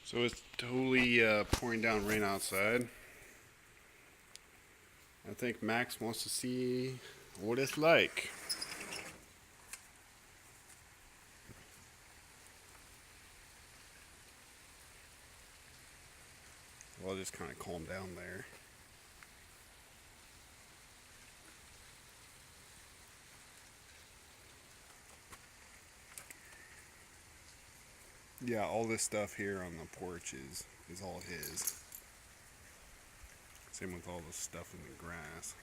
So it's totally pouring down rain outside. I think Max wants to see what it's like. Well, I'll just kind of calm down there. Yeah, all this stuff here on the porch is all his. Same with all the stuff in the grass.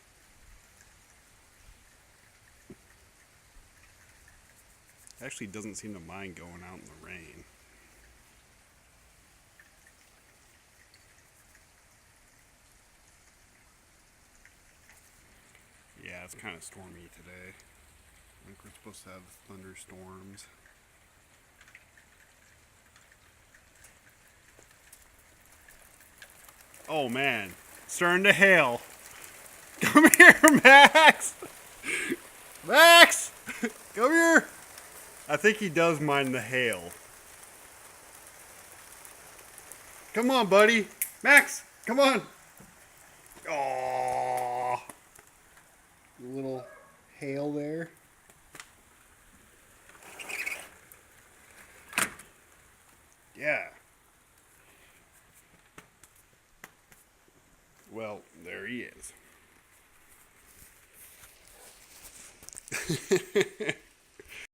Actually doesn't seem to mind going out in the rain. Yeah, it's kind of stormy today. I think we're supposed to have thunderstorms. Oh man, starting to hail. Come here, Max! Max! Come here! I think he does mind the hail. Come on, buddy. Max, come on. Aww. A little hail there. Yeah. Well, there he is.